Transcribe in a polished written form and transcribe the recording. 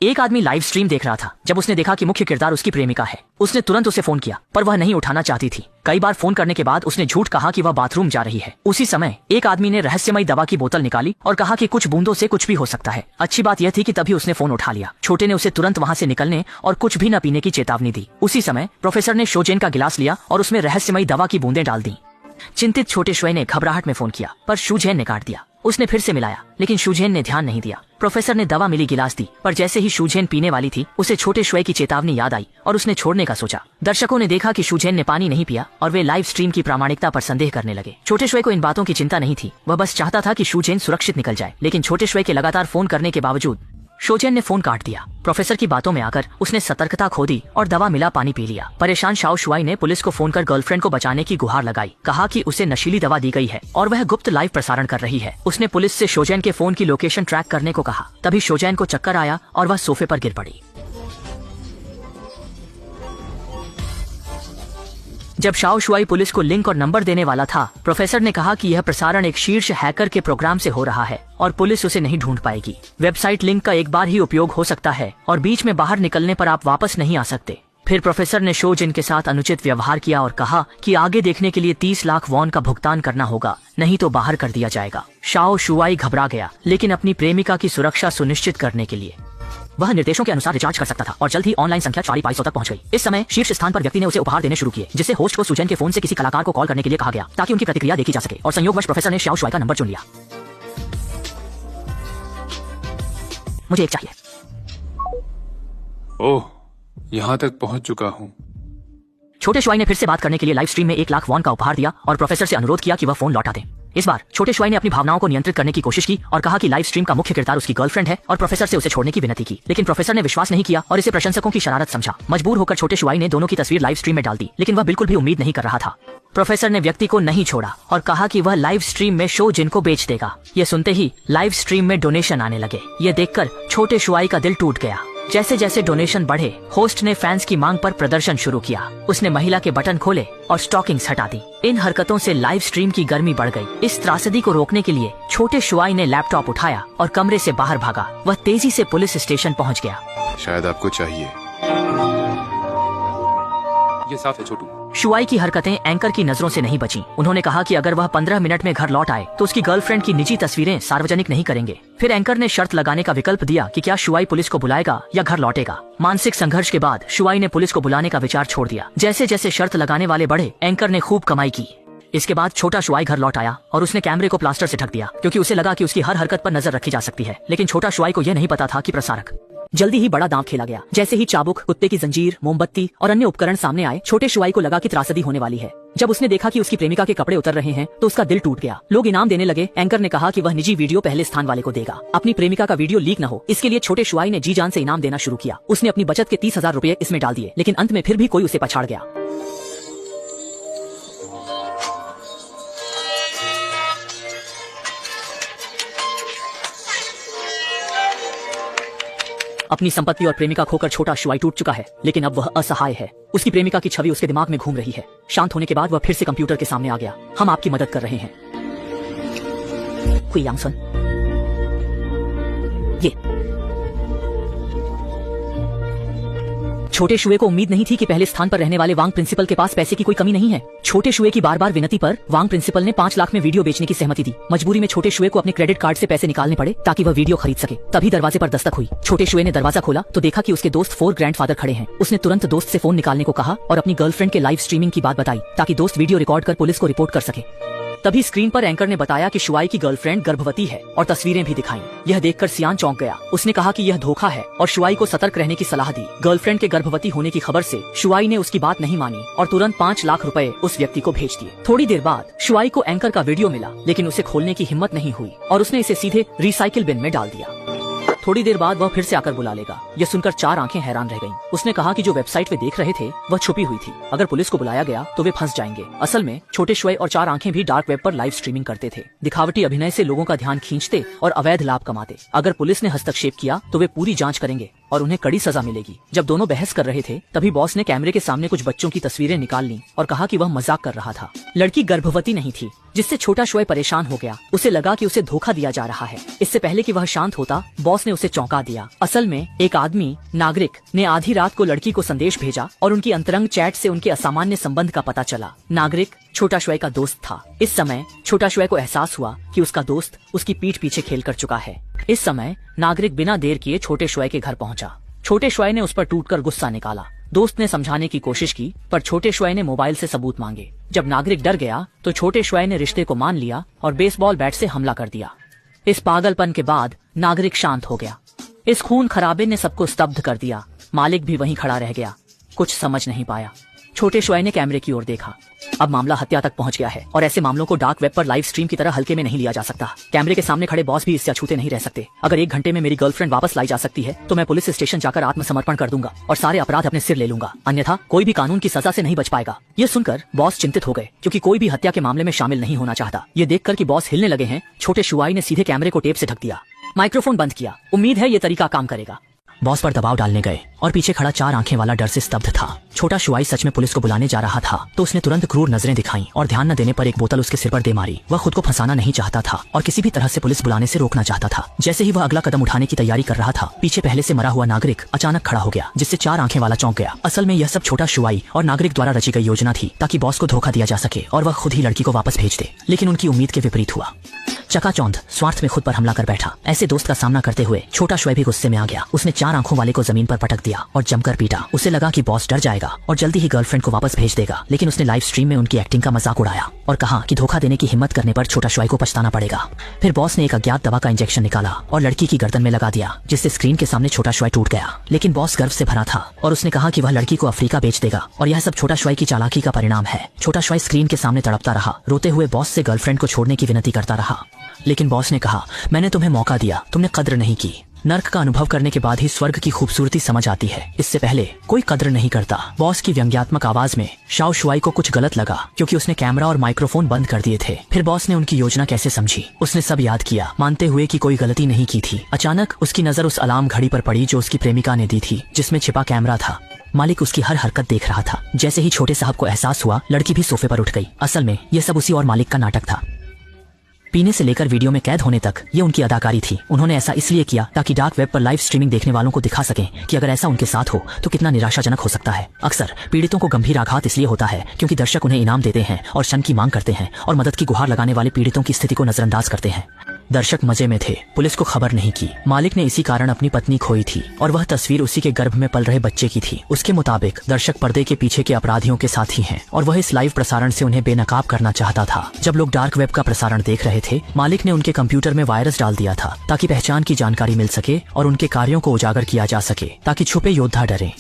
एक आदमी live stream देख रहा था। जब उसने देखा कि मुख्य किरदार उसकी प्रेमिका है, उसने तुरंत उसे फोन किया, पर वह नहीं उठाना चाहती थी। कई बार फोन करने के बाद उसने झूठ कहा कि वह बाथरूम जा रही है। उसी समय एक आदमी ने रहस्यमयी दवा की बोतल निकाली और कहा कि कुछ बूंदों से कुछ भी हो सकता है। अच्छी बात यह थी कि तभी उसने फोन उठा लिया। छोटे ने उसे तुरंत वहाँ से निकलने और कुछ भी न पीने की चेतावनी दी। उसी समय प्रोफेसर ने शोजेन का गिलास लिया और उसमें रहस्यमयी दवा की बूंदें डाल दी। चिंतित छोटे शुए ने घबराहट में फोन किया, पर शूजेन ने काट दिया। उसने फिर से मिलाया, लेकिन शूजेन ने ध्यान नहीं दिया। प्रोफेसर ने दवा मिली गिलास दी, पर जैसे ही शूजेन पीने वाली थी, उसे छोटे शुए की चेतावनी याद आई और उसने छोड़ने का सोचा। दर्शकों ने देखा कि शूजेन ने पानी नहीं पिया और वे लाइव स्ट्रीम की प्रामाणिकता पर संदेह करने लगे। छोटे शुए को इन बातों की चिंता नहीं थी, वह बस चाहता था कि शूजेन सुरक्षित निकल जाए। लेकिन छोटे शुए के लगातार फोन करने के बावजूद शोजेन ने फोन काट दिया। प्रोफेसर की बातों में आकर उसने सतर्कता खो दी और दवा मिला पानी पी लिया। परेशान शाओ शुआई ने पुलिस को फोन कर गर्लफ्रेंड को बचाने की गुहार लगाई। कहा कि उसे नशीली दवा दी गई है और वह गुप्त लाइव प्रसारण कर रही है। उसने पुलिस से शोजेन के फोन की लोकेशन ट्रैक करने को कहा। तभी शोजेन को चक्कर आया और वह सोफे पर गिर पड़ी। जब शाओ शुआई पुलिस को लिंक और नंबर देने वाला था, प्रोफेसर ने कहा कि यह प्रसारण एक शीर्ष हैकर के प्रोग्राम से हो रहा है और पुलिस उसे नहीं ढूंढ पाएगी। वेबसाइट लिंक का एक बार ही उपयोग हो सकता है और बीच में बाहर निकलने पर आप वापस नहीं आ सकते। फिर प्रोफेसर ने शोजेन के साथ अनुचित व्यवहार किया और कहा कि आगे देखने के लिए 30 लाख वॉन का भुगतान करना होगा, नहीं तो बाहर कर दिया जाएगा। शाओ शुआई घबरा गया, लेकिन अपनी प्रेमिका की सुरक्षा सुनिश्चित करने के लिए वह निर्देशों के अनुसार रिचार्ज कर सकता था और जल्द ही ऑनलाइन संख्या 4500 तक पहुंच गई। इस समय शीर्ष स्थान पर व्यक्ति ने उसे उपहार देने शुरू किए, जिससे होस्ट को शूजेन के फोन से किसी कलाकार को कॉल करने के लिए कहा गया ताकि उनकी प्रतिक्रिया देखी जा सके। और संयोगवश प्रोफेसर ने शाओ शुआई का नंबर चुन लिया। मुझे एक चाहिए। ओह, यहाँ तक पहुँच चुका हूँ। छोटे शुआई ने फिर से बात करने के लिए लाइव स्ट्रीम में 1 लाख वॉन का उपहार दिया और प्रोफेसर से अनुरोध किया कि वह फोन लौटा दे। इस बार छोटे शुआई ने अपनी भावनाओं को नियंत्रित करने की कोशिश की और कहा कि लाइव स्ट्रीम का मुख्य किरदार उसकी गर्लफ्रेंड है और प्रोफेसर से उसे छोड़ने की विनती की। लेकिन प्रोफेसर ने विश्वास नहीं किया और इसे प्रशंसकों की शरारत समझा। मजबूर होकर छोटे शुआई ने दोनों की तस्वीर लाइव स्ट्रीम में डाल दी, लेकिन वह बिल्कुल भी उम्मीद नहीं कर रहा था। प्रोफेसर ने व्यक्ति को नहीं छोड़ा और कहा कि वह लाइव स्ट्रीम में शोजेन को बेच देगा। ये सुनते ही लाइव स्ट्रीम में डोनेशन आने लगे। ये देखकर छोटे शुआई का दिल टूट गया। जैसे जैसे डोनेशन बढ़े, होस्ट ने फैंस की मांग पर प्रदर्शन शुरू किया। उसने महिला के बटन खोले और स्टॉकिंग्स हटा दी। इन हरकतों से लाइव स्ट्रीम की गर्मी बढ़ गई। इस त्रासदी को रोकने के लिए छोटे शुआई ने लैपटॉप उठाया और कमरे से बाहर भागा। वह तेजी से पुलिस स्टेशन पहुंच गया। शायद आपको चाहिए। ये साफ है छोटू। शुआई की हरकतें एंकर की नजरों से नहीं बचीं। उन्होंने कहा कि अगर वह 15 मिनट में घर लौट आए तो उसकी गर्लफ्रेंड की निजी तस्वीरें सार्वजनिक नहीं करेंगे। फिर एंकर ने शर्त लगाने का विकल्प दिया कि क्या शुआई पुलिस को बुलाएगा या घर लौटेगा। मानसिक संघर्ष के बाद शुआई ने पुलिस को बुलाने का विचार छोड़ दिया। जैसे जैसे शर्त लगाने वाले बढ़े, एंकर ने खूब कमाई की। इसके बाद छोटा शुआई घर लौट आया और उसने कैमरे को प्लास्टर से ढक दिया, क्योंकि उसे लगा कि उसकी हर हरकत पर नजर रखी जा सकती है। लेकिन छोटा शुआई को यह नहीं पता था कि प्रसारक जल्दी ही बड़ा दांव खेला गया। जैसे ही चाबुक, कुत्ते की जंजीर, मोमबत्ती और अन्य उपकरण सामने आए, छोटे शुआई को लगा कि त्रासदी होने वाली है। जब उसने देखा कि उसकी प्रेमिका के कपड़े उतर रहे हैं तो उसका दिल टूट गया। लोग इनाम देने लगे। एंकर ने कहा कि वह निजी वीडियो पहले स्थान वाले को देगा। अपनी प्रेमिका का वीडियो लीक न हो, इसके लिए छोटे शुआई ने जी जान से इनाम देना शुरू किया। उसने अपनी बचत के 30,000 रुपए इसमें डाल दिए, लेकिन अंत में फिर भी कोई उसे पछाड़ गया। अपनी संपत्ति और प्रेमिका खोकर छोटा शुआई टूट चुका है, लेकिन अब वह असहाय है। उसकी प्रेमिका की छवि उसके दिमाग में घूम रही है। शांत होने के बाद वह फिर से कंप्यूटर के सामने आ गया। हम आपकी मदद कर रहे हैं। हुई यांगसन, ये छोटे शुए को उम्मीद नहीं थी कि पहले स्थान पर रहने वाले वांग प्रिंसिपल के पास पैसे की कोई कमी नहीं है। छोटे शुए की बार बार विनती पर वांग प्रिंसिपल ने 5 लाख में वीडियो बेचने की सहमति दी। मजबूरी में छोटे शुए को अपने क्रेडिट कार्ड से पैसे निकालने पड़े ताकि वह वीडियो खरीद सके। तभी दरवाजे पर दस्तक हुई। छोटे शुए ने दरवाजा खोला तो देखा कि उसके दोस्त 4 ग्रैंडफादर खड़े हैं। उसने तुरंत दोस्त से फोन निकालने को कहा और अपनी गर्लफ्रेंड के लाइव स्ट्रीमिंग की बात बताई ताकि दोस्त वीडियो रिकॉर्ड कर पुलिस को रिपोर्ट कर सके। तभी स्क्रीन पर एंकर ने बताया कि शुआई की गर्लफ्रेंड गर्भवती है और तस्वीरें भी दिखाई। यह देखकर सियान चौंक गया। उसने कहा कि यह धोखा है और शुआई को सतर्क रहने की सलाह दी। गर्लफ्रेंड के गर्भवती होने की खबर से शुआई ने उसकी बात नहीं मानी और तुरंत 5 लाख रुपए उस व्यक्ति को भेज दिए। थोड़ी देर बाद शुआई को एंकर का वीडियो मिला, लेकिन उसे खोलने की हिम्मत नहीं हुई और उसने इसे सीधे रिसाइकिल बिन में डाल दिया। थोड़ी देर बाद वह फिर से आकर बुला लेगा। यह सुनकर 4 आंखें हैरान रह गईं। उसने कहा कि जो वेबसाइट वे देख रहे थे वह छुपी हुई थी। अगर पुलिस को बुलाया गया तो वे फंस जाएंगे। असल में छोटे शुए और 4 आंखें भी डार्क वेब पर लाइव स्ट्रीमिंग करते थे। दिखावटी अभिनय से लोगों का ध्यान खींचते और अवैध लाभ कमाते। अगर पुलिस ने हस्तक्षेप किया तो वे पूरी जांच करेंगे। और उन्हें कड़ी सजा मिलेगी। जब दोनों बहस कर रहे थे तभी बॉस ने कैमरे के सामने कुछ बच्चों की तस्वीरें निकाल ली और कहा कि वह मजाक कर रहा था। लड़की गर्भवती नहीं थी, जिससे छोटा शोए परेशान हो गया। उसे लगा कि उसे धोखा दिया जा रहा है। इससे पहले कि वह शांत होता, बॉस ने उसे चौंका दिया। असल में एक आदमी नागरिक ने आधी रात को लड़की को संदेश भेजा और उनकी अंतरंग चैट से उनके असामान्य संबंध का पता चला। नागरिक छोटा शोए का दोस्त था। इस समय छोटा शोए को एहसास हुआ कि उसका दोस्त उसकी पीठ पीछे खेल कर चुका है। इस समय नागरिक बिना देर किए छोटे शोए के घर पहुंचा। छोटे शोए ने उस पर टूटकर गुस्सा निकाला। दोस्त ने समझाने की कोशिश की, पर छोटे शोए ने मोबाइल से सबूत मांगे। जब नागरिक डर गया तो छोटे शोए ने रिश्ते को मान लिया और बेसबॉल बैट से हमला कर दिया। इस पागलपन के बाद नागरिक शांत हो गया। इस खून खराबे ने सबको स्तब्ध कर दिया। मालिक भी वहीं खड़ा रह गया, कुछ समझ नहीं पाया। छोटे शोए ने कैमरे की ओर देखा। अब मामला हत्या तक पहुंच गया है और ऐसे मामलों को डार्क वेब पर लाइव स्ट्रीम की तरह हल्के में नहीं लिया जा सकता। कैमरे के सामने खड़े बॉस भी इससे अछूते नहीं रह सकते। अगर 1 घंटे में मेरी गर्लफ्रेंड वापस लाई जा सकती है तो मैं पुलिस स्टेशन जाकर आत्मसमर्पण कर दूंगा और सारे अपराध अपने सिर ले लूंगा, अन्यथा कोई भी कानून की सजा से नहीं बच पाएगा। ये सुनकर बॉस चिंतित हो गए, क्योंकि कोई भी हत्या के मामले में शामिल नहीं होना चाहता। ये देखकर कि बॉस हिलने लगे हैं, छोटे शुआई ने सीधे कैमरे को टेप से ढक दिया, माइक्रोफोन बंद किया। उम्मीद है ये तरीका काम करेगा। बॉस पर दबाव डालने गए और पीछे खड़ा 4 आंखें वाला डर से स्तब्ध था। छोटा शुआई सच में पुलिस को बुलाने जा रहा था तो उसने तुरंत क्रूर नजरें दिखाईं और ध्यान न देने पर एक बोतल उसके सिर पर दे मारी। वह खुद को फंसाना नहीं चाहता था और किसी भी तरह से पुलिस बुलाने से रोकना चाहता था। जैसे ही वह अगला कदम उठाने की तैयारी कर रहा था, पीछे पहले से मरा हुआ नागरिक अचानक खड़ा हो गया, जिससे 4 आंखें वाला चौंक गया। असल में यह सब छोटा शुआई और नागरिक द्वारा रची गई योजना थी ताकि बॉस को धोखा दिया जा सके और वह खुद ही लड़की को वापस भेज दे। लेकिन उनकी उम्मीद के विपरीत हुआ। चकाचौंध स्वार्थ में खुद पर हमला कर बैठा। ऐसे दोस्त का सामना करते हुए छोटा शोए भी गुस्से में आ गया। उसने 4 आंखों वाले को जमीन पर पटक दिया और जमकर पीटा। उसे लगा कि बॉस डर जाएगा और जल्दी ही गर्लफ्रेंड को वापस भेज देगा, लेकिन उसने लाइव स्ट्रीम में उनकी एक्टिंग का मजाक उड़ाया और कहा कि धोखा देने की हिम्मत करने पर छोटा शोए को पछताना पड़ेगा। फिर बॉस ने एक अज्ञात दवा का इंजेक्शन निकाला और लड़की की गर्दन में लगा दिया, जिससे स्क्रीन के सामने छोटा शोए टूट गया। लेकिन बॉस गर्व से भरा था और उसने कहा कि वह लड़की को अफ्रीका बेच देगा और यह सब छोटा शोए की चालाकी का परिणाम है। छोटा शोए स्क्रीन के सामने तड़पता रहा, रोते हुए बॉस से गर्लफ्रेंड को छोड़ने की विनती करता रहा। लेकिन बॉस ने कहा, मैंने तुम्हें मौका दिया, तुमने कद्र नहीं की। नर्क का अनुभव करने के बाद ही स्वर्ग की खूबसूरती समझ आती है, इससे पहले कोई कद्र नहीं करता। बॉस की व्यंग्यात्मक आवाज में शाओ शुआई को कुछ गलत लगा, क्योंकि उसने कैमरा और माइक्रोफोन बंद कर दिए थे। फिर बॉस ने उनकी योजना कैसे समझी, उसने सब याद किया, मानते हुए कि कोई गलती नहीं की थी। अचानक उसकी नजर उस अलार्म घड़ी पर पड़ी जो उसकी प्रेमिका ने दी थी, जिसमें छिपा कैमरा था। मालिक उसकी हर हरकत देख रहा था। जैसे ही छोटे साहब को एहसास हुआ, लड़की भी सोफे पर उठ गई। असल में यह सब उसी और मालिक का नाटक था। पीने से लेकर वीडियो में कैद होने तक ये उनकी अदाकारी थी। उन्होंने ऐसा इसलिए किया ताकि डार्क वेब पर लाइव स्ट्रीमिंग देखने वालों को दिखा सकें कि अगर ऐसा उनके साथ हो तो कितना निराशाजनक हो सकता है। अक्सर पीड़ितों को गंभीर आघात इसलिए होता है क्योंकि दर्शक उन्हें इनाम देते हैं और क्षण की मांग करते हैं और मदद की गुहार लगाने वाले पीड़ितों की स्थिति को नजरअंदाज करते हैं। दर्शक मजे में थे, पुलिस को खबर नहीं की। मालिक ने इसी कारण अपनी पत्नी खोई थी और वह तस्वीर उसी के गर्भ में पल रहे बच्चे की थी। उसके मुताबिक दर्शक पर्दे के पीछे के अपराधियों के साथी हैं और वह इस लाइव प्रसारण से उन्हें बेनकाब करना चाहता था। जब लोग डार्क वेब का प्रसारण देख रहे थे, मालिक ने उनके कंप्यूटर में वायरस डाल दिया था ताकि पहचान की जानकारी मिल सके और उनके कार्यों को उजागर किया जा सके, ताकि छुपे योद्धा डरें।